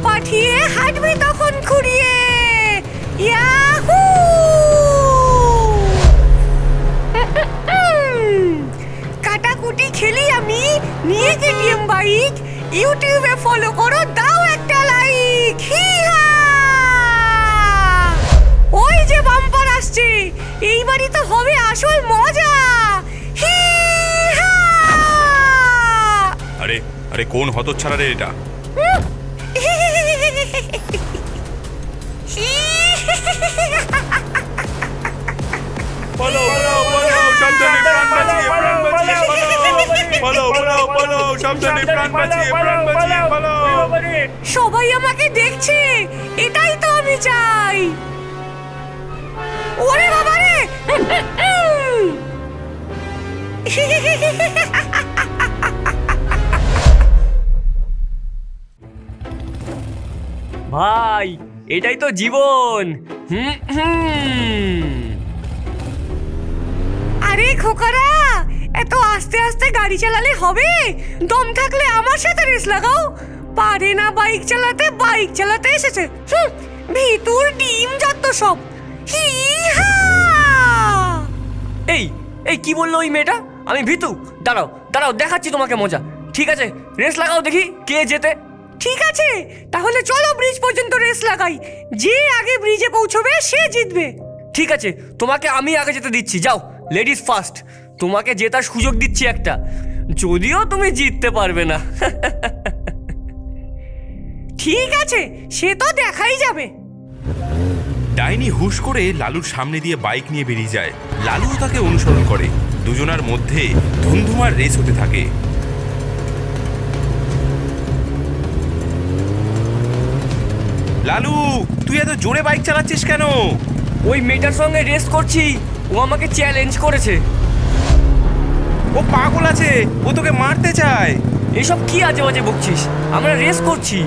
পাঠিয়ে হাঁটবি তখন খুঁড়িয়ে। ইয়াহু! কাটাকুটি খেলি আমি, নিয়ে কেটিএম বাইক। ইউটিউবে ফলো করো, দাও একটা লাইক। ওই যে বাম্পার আসছে, এইবারই তো হবে আসল মজা। আরে আরে কোন হতচ্ছাড়া রে এটা? পালাও পালাও পালাও, সাবধানে প্রাণ বাঁচিয়ে, প্রাণ বাঁচিয়ে পালাও, পালাও পালাও, সাবধানে প্রাণ বাঁচিয়ে, প্রাণ বাঁচিয়ে পালাও। সবাই আমাকে দেখছে, এটাই তো আমি চাই। ওরে বাবা রে! ভাই, এটাই তো জীবন। আরে খোকারা, এত আস্তে আস্তে গাড়ি চালালে হবে? দম থাকলে আমার সাথে রেস লাগাও। পারে না বাইক চালাতে, বাইক চালাতে এসেছে। ভিতুর ডিম যত সব। এই এই কি বললো ওই মেয়েটা? আমি ভিতু? দাঁড়াও দাঁড়াও, দেখাচ্ছি তোমাকে মজা। ঠিক আছে, রেস লাগাও, দেখি কে জেতে। ঠিক আছে, তাহলে চলো ব্রিজ পর্যন্ত রেস লাগাই। যে আগে ব্রিজে পৌঁছবে সে জিতবে। ঠিক আছে, তোমাকে আমি আগে যেতে দিচ্ছি। যাও, লেডিস ফার্স্ট। তোমাকে জেতার সুযোগ দিচ্ছি একটা, যদিও তুমি জিততে পারবে না। ঠিক আছে, সে তো দেখাই যাবে। ডাইনি হুশ করে লালুর সামনে দিয়ে বাইক নিয়ে বেরিয়ে যায়। লালুও তাকে অনুসরণ করে। দুজনার মধ্যে ধুমধুমার রেস হতে থাকে। লালু, তুই এত জোরে বাইক চালাচ্ছিস কেন? ওই মেয়েটার সঙ্গে রেস করছি, ও আমাকে চ্যালেঞ্জ করেছে। ও পাগল আছে, ও তোকে মারতে চায়। এসব কি আজে বাজে বকছিস? আমরা রেস করছি।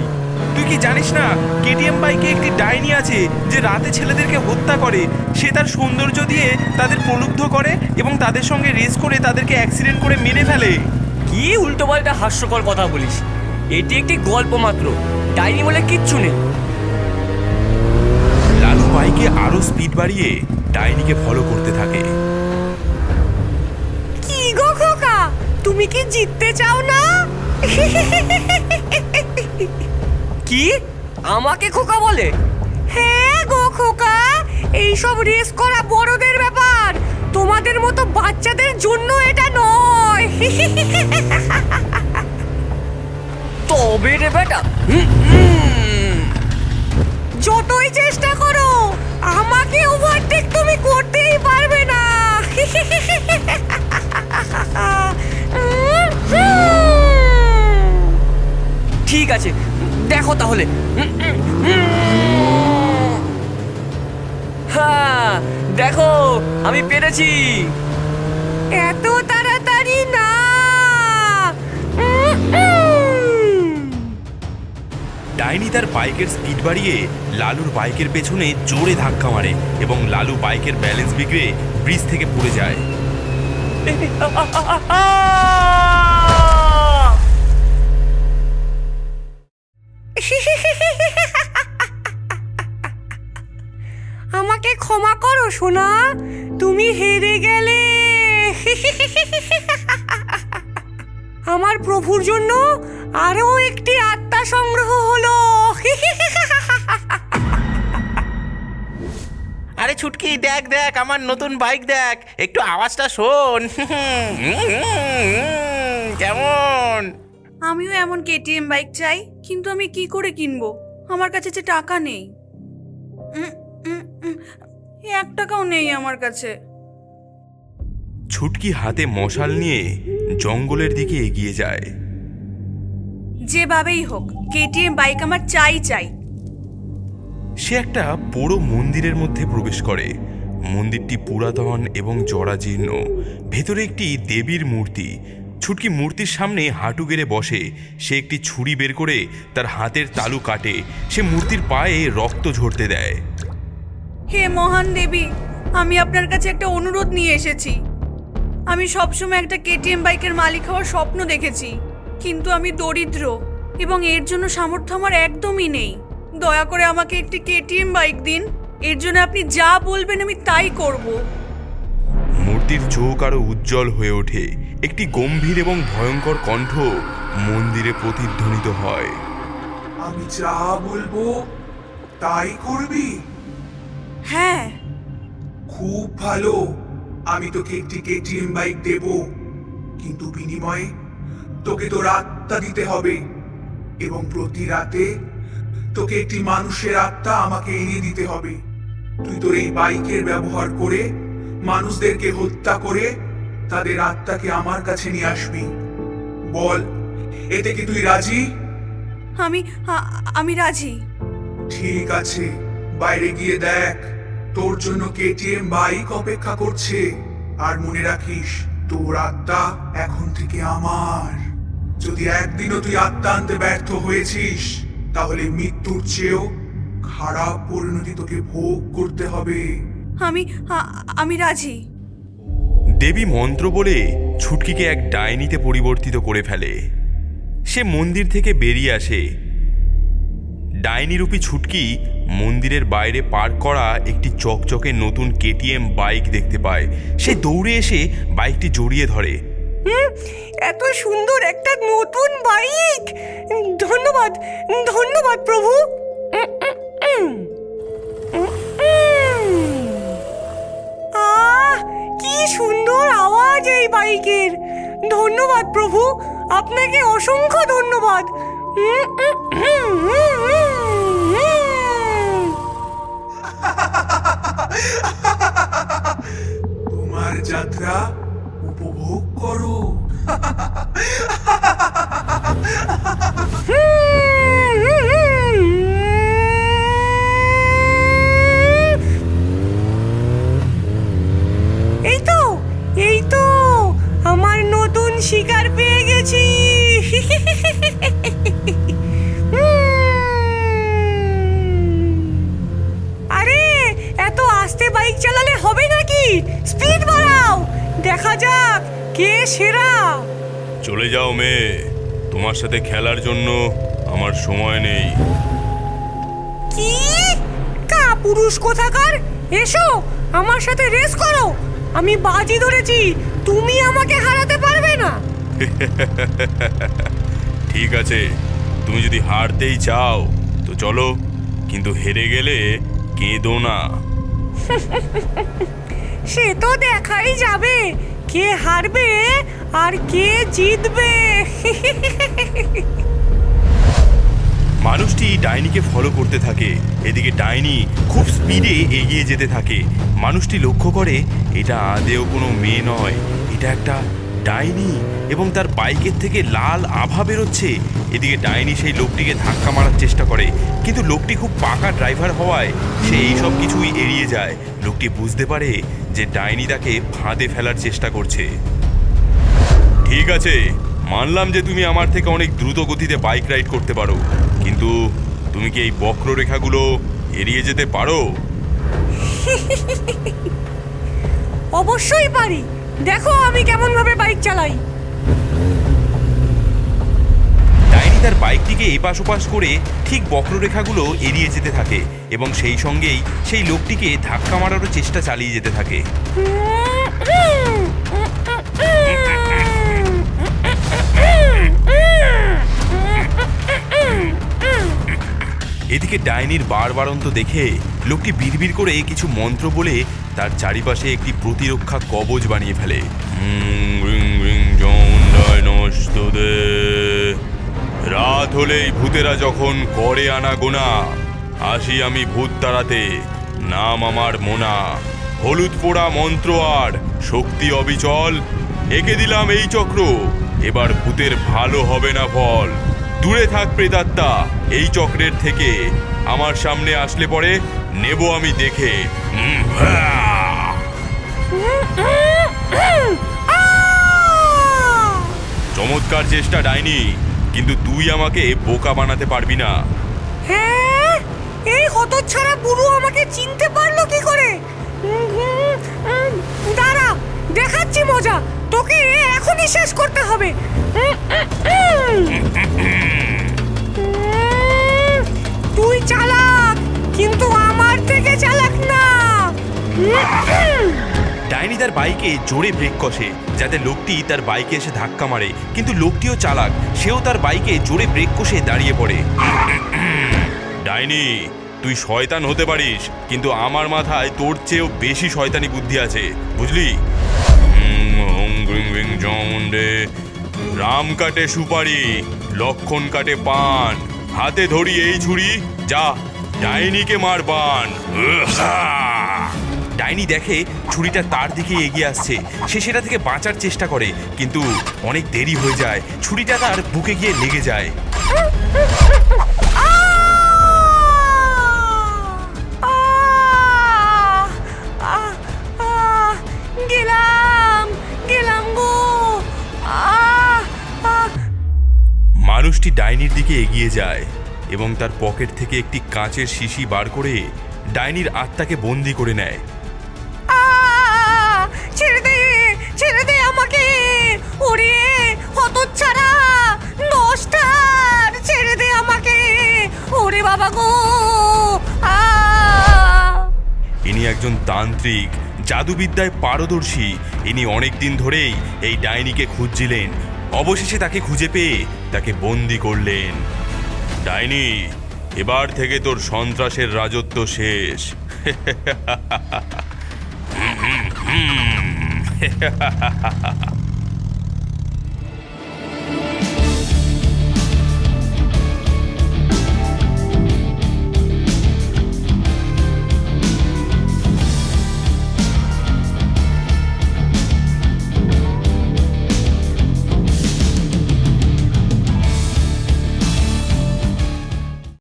তুই কি জানিস না কেটিএম বাইকে একটি ডাইনি আছে যে রাতে ছেলেদেরকে হত্যা করে? সে তার সৌন্দর্য দিয়ে তাদের প্রলুব্ধ করে এবং তাদের সঙ্গে রেস করে তাদেরকে অ্যাক্সিডেন্ট করে মেরে ফেলে। কি উল্টোপাল্টা হাস্যকর কথা বলিস? এটি একটি গল্প মাত্র, ডাইনি বলে কিচ্ছু নেই। লালু বাইকে আরো স্পিড বাড়িয়ে ডাইনিকে ফলো করতে থাকে। কি গো খোকা, তুমি কি জিততে চাও না? কি? আমাকে খোকা বলে? হ্যাঁ গো খোকা, এইসব রেস করা বড়দের ব্যাপার, তোমাদের মতো বাচ্চাদের জন্য এটা নয়। তবে রে বেটা, যতই চেষ্টা করো আমাকে ওভারটেক তুমি করতেই পারবে না। ঠিক আছে, দেখো তাহলে। হ্যাঁ, দেখো আমি পেরেছি। এত তাড়াতাড়ি না। ডাইনি তার বাইকের স্পিড বাড়িয়ে লালুর বাইকের পেছনে জোরে ধাক্কা মারে এবং লালু বাইকের ব্যালেন্স বিগড়ে ব্রিজ থেকে পড়ে যায়। আমাকে ক্ষমা করো সোনা, তুমি হেরে গেলে। আমার প্রভুর জন্য আরো একটি আত্মা সংগ্রহ হলো। আরে ছুটকি, দেখ দেখ আমার নতুন বাইক, দেখ একটু আওয়াজটা শোন। কেমন? আমিও এমন কেটিএম বাইক চাই, কিন্তু আমি কি করে কিনবো? আমার কাছে যে টাকা নেই। 1 টাকাও নেই আমার কাছে। ছুটকি হাতে মশাল নিয়ে জঙ্গলের দিকে এগিয়ে যায়। যেভাবেই হোক কেটিএম বাইক আমার চাই চাই। সে একটা বড় মন্দিরের মধ্যে প্রবেশ করে। মন্দিরটি পুরাতন এবং জরাজীর্ণ। ভেতরে একটি দেবীর মূর্তি। ছুটকি মূর্তির সামনে হাঁটু গেড়ে বসে। সে একটি ছুরি বের করে তার হাতের তালু কাটে। সে মূর্তির পায়ে রক্ত ঝরতে দেয়। হে মহান দেবী, আমি আপনার কাছে একটা অনুরোধ নিয়ে এসেছি। আমি সবসময় একটা কেটিএম বাইকের মালিক হওয়ার স্বপ্ন দেখেছি, কিন্তু আমি দরিদ্র। এবং এর জন্য সামর্থ্য আমার একদমই নেই। দয়া করে আমাকে একটি কেটিএম বাইক দিন। এর জন্য আপনি যা বলবেন আমি তাই করব। মূর্তির চোখ আরো উজ্জ্বল হয়ে ওঠে। একটি গম্ভীর এবং ভয়ঙ্কর কণ্ঠ মন্দিরে প্রতিধ্বনিত হয়। আমি যা বলবো তাই করবি? হ্যাঁ। খুব ভালো, আমি তোকে একটি কেটিএম বাইক দেব, কিন্তু বিনিময়ে তোকে তোর আত্মা দিতে হবে এবং প্রতি রাতে তোকে একটি মানুষের আত্মা আমাকে এনে দিতে হবে। তুই তোর এই বাইকের ব্যবহার করে মানুষদেরকে হত্যা করে তাদের আত্মাকে আমার কাছে নিয়ে আসবি। বল, এতে কি তুই রাজি? আমি রাজি। ঠিক আছে, বাইরে গিয়ে দেখ, তোর জন্য কেটিএম বাইক অপেক্ষা করছে। আর মনে রাখিস, তোর আত্মা এখন থেকে আমার। যদি একদিনও তুই আত্মা আনতে ব্যর্থ হয়েছিস, তাহলে মৃত্যুর চেয়েও খারাপ পরিণতি তোকে ভোগ করতে হবে। আমি রাজি। দেবী মন্ত্র বলে ছুটকিকে এক ডাইনিতে পরিবর্তিত করে ফেলে। সে মন্দির থেকে বেরিয়ে আসে। ডাইনিরূপী ছুটকি মন্দিরের বাইরে পার্ক করা একটি চকচকে নতুন কেটিএম বাইক দেখতে পায়। সে দৌড়ে এসে বাইকটি জড়িয়ে ধরে। এত সুন্দর একটা নতুন বাইক! ধন্যবাদ, ধন্যবাদ প্রভু। কি সুন্দর আওয়াজ এই বাইকের! ধন্যবাদ প্রভু, আপনাকে অসংখ্য ধন্যবাদ। তোমার যাত্রা উপভোগ করো। এই তো আমার নতুন শিকার পেয়ে গেছি। আরে এত আস্তে বাইক চালালে হবে নাকি? স্পিড বাড়াও, দেখা যাক কে সেরা। চলে যাও মেয়ে, তোমার সাথে খেলার জন্য আমার সময় নেই। কি কাপুরুষ কোথাকার! এসো আমার সাথে রেস করো। আমি বাজি ধরেছি, তুমি আমাকে হারাতে পারবে না। ঠিক আছে, তুমি যদি হারতেই চাও তো চলো, কিন্তু হেরে গেলে কেঁদো না। সে তো দেখাই যাবে কে হারবে আর কে জিতবে। মানুষটি ডাইনিকে ফলো করতে থাকে। এদিকে ডাইনি খুব স্পিডে এগিয়ে যেতে থাকে। মানুষটি লক্ষ্য করে এটা আদেও কোনো মেয়ে নয়, এটা একটা ডাইনি এবং তার বাইকের থেকে লাল আভা বেরোচ্ছে। এদিকে ডাইনি সেই লোকটিকে ধাক্কা মারার চেষ্টা করে, কিন্তু লোকটি খুব পাকা ড্রাইভার হওয়ায় সে এই সব কিছুই এড়িয়ে যায়। লোকটি বুঝতে পারে যে ডাইনি তাকে ফাঁদে ফেলার চেষ্টা করছে। ঠিক আছে, মানলাম যে তুমি আমার থেকে অনেক দ্রুত গতিতে বাইক রাইড করতে পারো, কিন্তু তুমি কি এই বক্ররেখাগুলো এড়িয়ে যেতে পারো? অবশ্যই পারি, দেখো আমি কেমন ভাবে বাইক চালাই। ডাইনি তার বাইকটিকে এপাশ ওপাশ করে ঠিক বক্ররেখাগুলো এড়িয়ে যেতে থাকে এবং সেই সঙ্গেই সেই লোকটিকে ধাক্কা মারারও চেষ্টা চালিয়ে যেতে থাকে। এদিকে ডাইনির বারবারন্ত দেখে লোকটি বিড়বিড় করে কিছু মন্ত্র বলে তার চারিপাশে একটি প্রতিরক্ষা কবচ বানিয়ে ফেলে। রাত হলেই ভূতেরা যখন করে আনা গোনা, আসি আমি ভূত তাড়াতে, নাম আমার মোনা। হলুদ পোড়া মন্ত্র আর শক্তি অবিচল, এঁকে দিলাম এই চক্র, এবার ভূতের ভালো হবে না ফল। দূরে থাক প্রেতাত্মা এই চক্রের থেকে, আমার সামনে আসলে পরে নেব আমি দেখে। চমৎকার চেষ্টা ডাইনি, কিন্তু তুই আমাকে বোকা বানাতে পারবি না। হ্যাঁ, এই হতচ্ছাড়া বুড়ো আমাকে চিনতে পারলো কি করে? দাঁড়া, দেখাচ্ছি মজা, তোকে এখনই শেষ করতে হবে। ডাইনি তার বাইকে জোরে ব্রেক কষে যাতে লোকটি তার বাইকে এসে ধাক্কা মারে, কিন্তু লোকটিও চালাক, সেও তার বাইকে জোরে ব্রেক কষে দাঁড়িয়ে পড়ে। ডাইনি, তুই শয়তান হতে পারিস, কিন্তু আমার মাথায় তোর চেয়েও বেশি শয়তানি বুদ্ধি আছে, বুঝলি? রাম কাটে সুপারি, লক্ষণ কাটে পান, হাতে ধরি এই ছুরি, যা ডাইনিকে মার বান। ডাইনি দেখে ছুরিটা তার দিকে এগিয়ে আসছে, সে সেটা থেকে বাঁচার চেষ্টা করে, কিন্তু অনেক দেরি হয়ে যায়, ছুরিটা তার বুকে গিয়ে লেগে যায়। গেলাম গো। মানুষটি ডাইনির দিকে এগিয়ে যায় এবং তার পকেট থেকে একটি কাঁচের শিশি বার করে ডাইনির আত্মাকে বন্দি করে নেয়। ছেড়ে দে আমাকে, ওরে হতচ্ছাড়া নষ্টার, ছেড়ে দে আমাকে, ওরে বাবা গো। ইনি একজন তান্ত্রিক, জাদুবিদ্যায় পারদর্শী। ইনি অনেক দিন ধরেই এই ডাইনিকে খুঁজছিলেন, অবশেষে তাকে খুঁজে পেয়ে তাকে বন্দি করলেন। ডাইনি, এবার থেকে তোর সন্ত্রাসের রাজত্ব শেষ।